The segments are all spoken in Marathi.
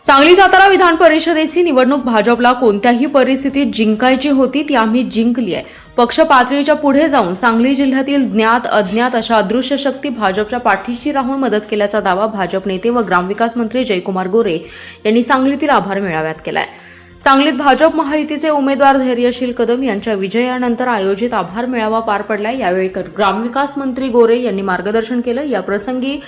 सांगली सातारा विधान परिषदेची निवडणूक भाजपला कोणत्याही परिस्थितीत जिंकायची होती ती आम्ही जिंकली आहे। पक्ष पातळीच्या पुढे जाऊन सांगली जिल्ह्यातील ज्ञात अज्ञात अशा अदृश्य शक्ती भाजपच्या पाठीशी राहून मदत केल्याचा दावा भाजप नेते व ग्रामविकास मंत्री जयकुमार गोरे यांनी सांगलीतील आभार मेळाव्यात केलाय। सांगलीत भाजप महायुतीचे उमेदवार धैर्यशील कदम यांच्या विजयानंतर आयोजित आभार मेळावा पार पडलाय। यावेळी ग्रामविकास मंत्री गोरे यांनी मार्गदर्शन केलं। या प्रसंगी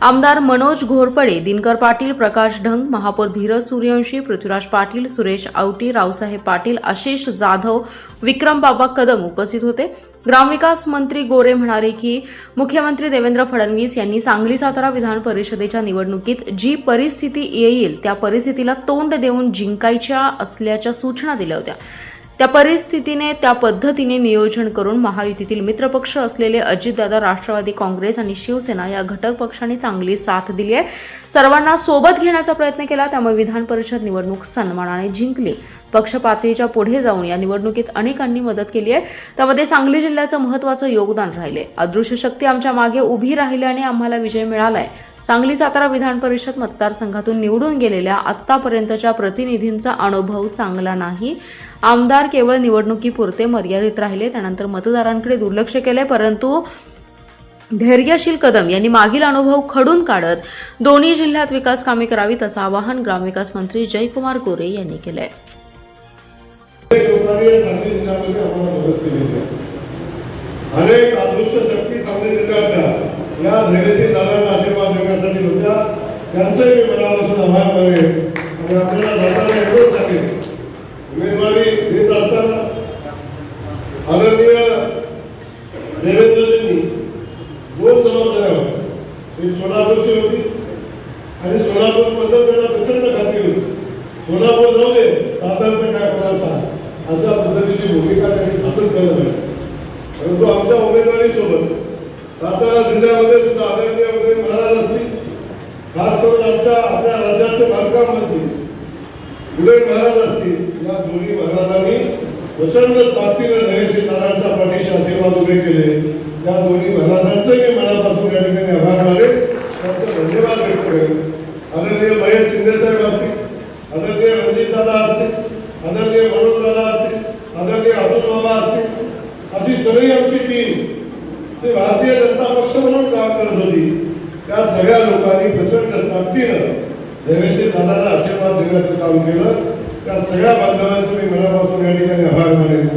आमदार मनोज घोरपडे, दिनकर पाटील, प्रकाश ढंग, महापौर धीरज सूर्यवंशी, पृथ्वीराज पाटील, सुरेश आवटी, रावसाहेब पाटील, आशिष जाधव, विक्रम बाबा कदम उपस्थित होते। ग्रामविकास मंत्री गोरे म्हणाले की मुख्यमंत्री देवेंद्र फडणवीस यांनी सांगली सातारा विधान परिषदेच्या निवडणुकीत जी परिस्थिती येईल त्या परिस्थितीला तोंड देऊन जिंकायच्या असल्याच्या सूचना दिल्या होत्या। त्या परिस्थितीने त्या पद्धतीने नियोजन करून महायुतीतील मित्रपक्ष असलेले अजितदादा, राष्ट्रवादी काँग्रेस आणि शिवसेना या घटक पक्षांनी चांगली साथ दिली आहे। सर्वांना सोबत घेण्याचा प्रयत्न केला, त्यामुळे विधान परिषद निवडणूक सन्मानाने जिंकली। पक्ष पातळीच्या पुढे जाऊन या निवडणुकीत अनेकांनी मदत केली आहे, त्यामध्ये सांगली जिल्ह्याचं महत्त्वाचं योगदान राहिले। अदृश्य शक्ती आमच्या मागे उभी राहिल्याने आम्हाला विजय मिळालाय। सांगली सातारा विधान परिषद मतदारसंघातून निवडून गेलेल्या आतापर्यंतच्या प्रतिनिधींचा अनुभव चांगला नाही। आमदार केवळ निवडणुकीपुरते मर्यादित राहिले, त्यानंतर मतदारांकडे दुर्लक्ष केले। परंतु धैर्यशील कदम यांनी मागील अनुभव खडून काढत दोन्ही जिल्ह्यात विकास कामे करावीत असं आवाहन ग्रामविकास मंत्री जयकुमार गोरे यांनी केलंय। अनेक अदृश्य शक्ती सांगली जिल्ह्यातल्या या धैर्यशील दादांना आशीर्वाद देण्यासाठी होत्या, त्यांचंही मी मनापासून आभार मानेन। आणि आपल्याला दादांना एवढंच सांगेन, उमेदवारी देत असताना आदरणीय देवेंद्रजींनी दोन जबाबदाऱ्या होत्या। एक सोलापूरची होती आणि सोलापूरबद्दल त्यांना प्रचंड खात्री होती। सोलापूर जाऊ दे, सातारचं काय करायचं अशा पद्धतीची भूमिका त्यांनी सातत्याने केली। परंतु आमच्या उमेदवारीसोबत सातारा जिल्ह्यामध्ये सुद्धा आदरणीय उदय महाराज असतील, खास करून आपल्या राज्याचे बांधकाम मंत्री उदय महाराज असतील, या दोन्ही महाराजांनी प्रचंड ताकदीने धैर्यशील दादांच्या पाठीशी आशीर्वाद उभे केले। त्या दोन्ही महाराजांचे मी मनापासून या ठिकाणी आभार मानेन, त्यांचा धन्यवाद व्यक्त करेन। आदरणीय महेश शिंदेसाहेब असतील, आदरणीय रणजित दादा असतील, आदरणीय मनोज दादा असतील, आदरणीय अतुल बाबा असतील, अशी सगळी आमची टीम ते भारतीय जनता पक्ष म्हणून काम करत होती। त्या सगळ्या लोकांनी प्रचंड ताकदीनं धैर्यशील दादांना आशीर्वाद देण्याचं काम केलं। त्या सगळ्या बांधवांचे मी मनापासून या ठिकाणी आभार मानेन।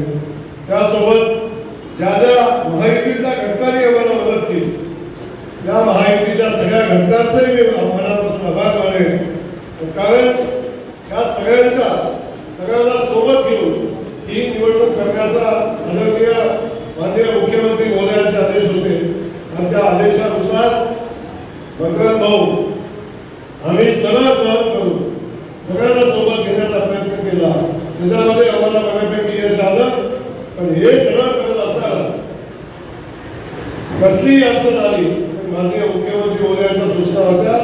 त्यासोबत ज्या ज्या महायुतीच्या घटकांनी आम्हाला मदत केली, त्या महायुतीच्या सगळ्या घटकांचे मी मनापासून आभार मानेन। कारण त्या सगळ्यांना सोबत घेऊन ही निवडणूक करण्याचा आदरणीय माननीय मुख्यमंत्री महोदयांचे आदेश होते आणि त्या आदेशानुसार भगवान भाऊ आम्ही सगळं सहन करू, सगळ्यांना सोबत घेण्याचा प्रयत्न केला। त्याच्यामध्ये आम्हाला बऱ्यापैकी यश आलं। पण हे सगळं करत असताना कसली अडचण आली, माननीय मुख्यमंत्री महोदयांच्या सूचना होत्या,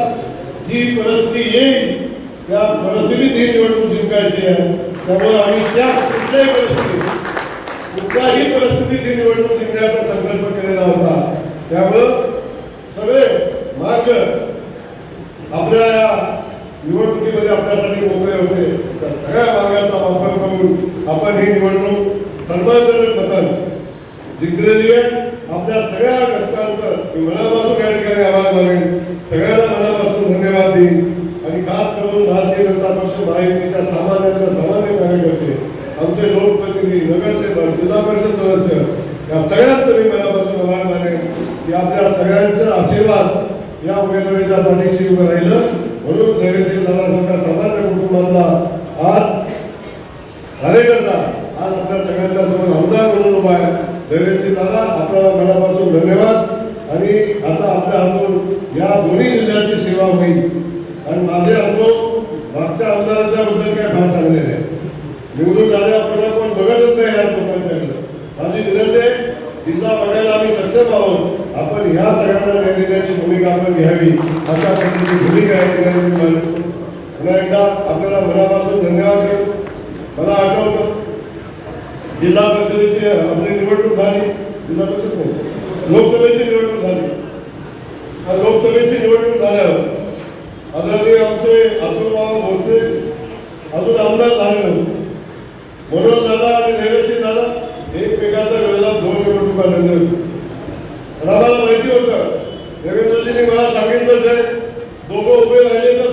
जी परिस्थिती येईल त्या परिस्थितीत ही निवडणूक जिंकायची आहे। त्यामुळे आम्ही त्या कुठल्याही परिस्थितीत ही निवडणूक जिंकण्याचा संकल्प केलेला होता। त्यामुळं सगळे मार्ग आपल्या निवडणुकीमध्ये आपल्यासाठी मोकळे होते। त्या सगळ्या मार्गाचा वापर करून आपण ही निवडणूक सन्मानजनक मताने जिंकलेली आहे। आपल्या सगळ्या घटकांचं मनापासून या ठिकाणी आभार मानेन, सगळ्यांना मनापासून धन्यवाद देईन। आणि खास करून भारतीय जनता पक्ष महायुतीच्या सामान्य कार्यकर्ते, आमचे लोकप्रतिनिधी, नगरसेवक, जिल्हा परिषद सदस्य, या सगळ्यांचं मी मनापासून आभार मानेन की आपल्या सगळ्यांचा आशीर्वाद या उमेदवारीच्या पाठीशी उभं राहिलं। म्हणून धैर्यशील दादांच्या सामान्य कुटुंबातला आज कार्यकर्ता आज आपल्या सगळ्यांच्या समोर आमदार म्हणून उभा आहे। धैर्यशील दादा, आपल्याला मनापासून धन्यवाद। आणि आता आपल्या हातून या दोन्ही जिल्ह्याची सेवा होईल। आणि माझे अनुभव मागच्या आमदारांच्या बद्दल काय फार चांगले नाही, निवडून आल्यापुढे पण बघतच नाही या लोकांच्याकडे। माझी विनंती आहे, जिल्हा बघायला आम्ही सक्षम आहोत, आपण ह्या सगळ्यांना न्याय देण्याची भूमिका आपण घ्यावी, अशा प्रकारची भूमिका आहे। पुन्हा एकदा आपल्याला मनापासून धन्यवाद देतो। मला आठवतं जिल्हा परिषदेची आपली निवडणूक झाली, जिल्हा परिषद नाही, लोकसभेची निवडणूक झाली। लोकसभेची निवडणूक झाल्यावर आदरणीय आमचे अतुल बाबा भोसले अजून आमदार झाले नव्हते. मनोज दादा आणि धैर्यशील दादा एकमेकाच्या वेळेला 2 निवडणुका लढले होते. आम्हाला माहिती होतं, देवेंद्रजींनी मला सांगितलं जे दोघं उभे राहिले तर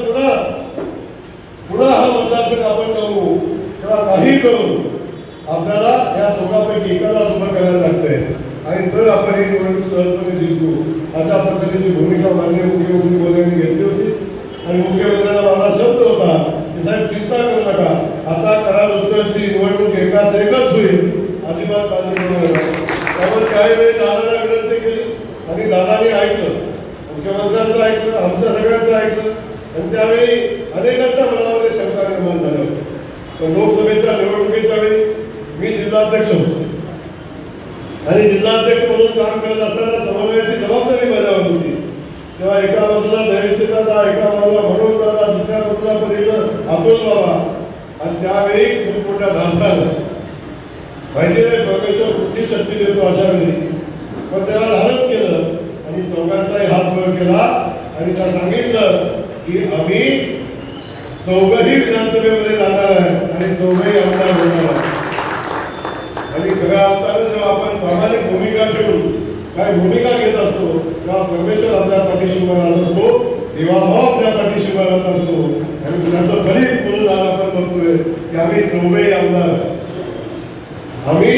पुन्हा हा मतदारसंघ आपण करू किंवा काही करू, आपल्याला या दोघांपैकी एकाला उभं करायला लागतंय आणि तर आपण ही निवडणूक सहजपणे जिंकू, अशा पद्धतीची भूमिका माननीय मुख्यमंत्री मोदींनी घेतली होती. आणि मुख्यमंत्र्यांना मला शब्द होता की साहेब चिंता करू नका, आता कराड उत्तरची निवडणूक एकाच होईल, अजिबात काळजी करू नका. त्यामुळे काही वेळी दादाला विनंती केली आणि दादाने ऐकलं, मुख्यमंत्र्यांचं ऐकलं, आमच्या सगळ्यांचं ऐकलं. आणि त्यावेळी अनेकांच्या मनामध्ये शंका निर्माण झाल्या होत्या. पण लोकसभेच्या निवडणुकीच्या वेळी मी जिल्हाध्यक्ष होतो आणि जिल्हाध्यक्ष म्हणून काम करत असताना समन्वयाची जबाबदारी बजावत होती. तेव्हा एका बाजूला धैर्यशील दादा, एका बाजूला मनोज दादा, दुसऱ्या बाजूला पलीकडं अतुल बाबा. आणि त्यावेळी खूप मोठ्या धाडसानं माहिती नाही परमेश्वर कुठली शक्ती देतो अशा वेळी, पण त्याला धाडस केलं आणि चौघांचाही हात वर केला आणि त्याला सांगितलं की आम्ही चौघही विधानसभेमध्ये जाणार आहे आणि चौघही आमदार होणार आहे. आणि खऱ्या अर्थानं जेव्हा आपण प्रामाणिक भूमिका ठेवून काय भूमिका घेत असतो तेव्हा परमेश्वर आपल्या पाठीशी उभा राहत असतो, देवाभाव आपल्या पाठीशी उभा राहत असतो. आणि त्याचं फलित म्हणून आज आपण बघतोय की आम्ही चौघही आमदार आहे, आम्ही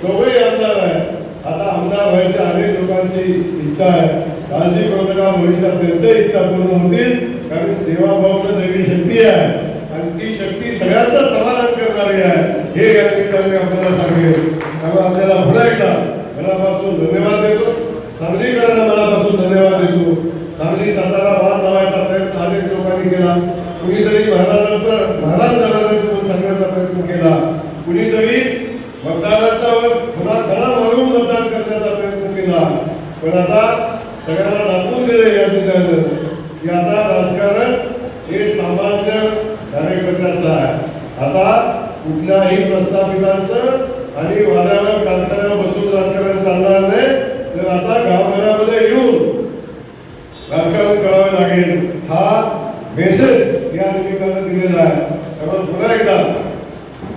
चौघही आमदार आहे. आता आमदार व्हायच्या अनेक लोकांची इच्छा आहे, काळजी करू नका, भविष्यात त्यांच्या इच्छा पूर्ण होतील. कारण देवाभाव दैवी शक्ती आहे आणि ती शक्ती सगळ्यांचं समाधान करणारी आहे, हे या ठिकाणी आपल्याला सांगेल. त्यामुळे आपल्याला पुन्हा एकदा मनापासून धन्यवाद देतो. सांगलीकरांना मनापासून धन्यवाद देतो. सांगली सातारा वाद लावायचा प्रयत्न अनेक लोकांनी केला, कुणीतरी महाराज झाल्यानंतर सांगण्याचा प्रयत्न केला, कुणीतरी मतदारांच्यावर पुन्हा खरा म्हणून मतदान करण्याचा प्रयत्न केला. पण आता सगळ्यांना दाखवून दिले या ठिकाणी की आता राजकारण हे सामान्य कार्यकर्त्याचं आहे. आता कुठल्याही प्रस्थापितांचं आणि वाड्यावर कारखान्यावर बसून राजकारण चालणार नाही, तर आता गावघरामध्ये येऊन राजकारण करावे लागेल, हा मेसेज या निमित्तानं दिलेला आहे. त्यामुळे पुन्हा एकदा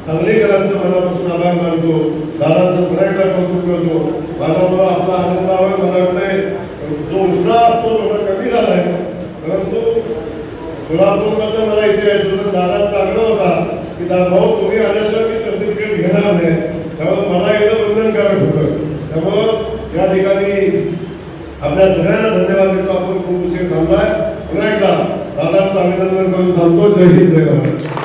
सांगलीकरांचं मनापासून आभार मानतो, दादांचं पुन्हा एकदा कौतुक करतो. माझ्यामुळे आपला आनंदावर मला वाटतंय जो उत्साह असतो थोडा कमी झालाय, परंतु सोलापूरमध्ये मला इथे यायचं तर दादांचा आग्रह होता की भाऊ तुम्ही आल्याशिवाय मी सर्टिफिकेट घेणार नाही, त्यामुळे मला एकदा बंधनकारक होतं. त्यामुळं या ठिकाणी आपल्या सगळ्यांना धन्यवाद देतो. आपण खूप उशीर थांबलाय. पुन्हा एकदा दादांचं अभिनंदन करून थांबतो. जय हिंद, जय महाराष्ट्र.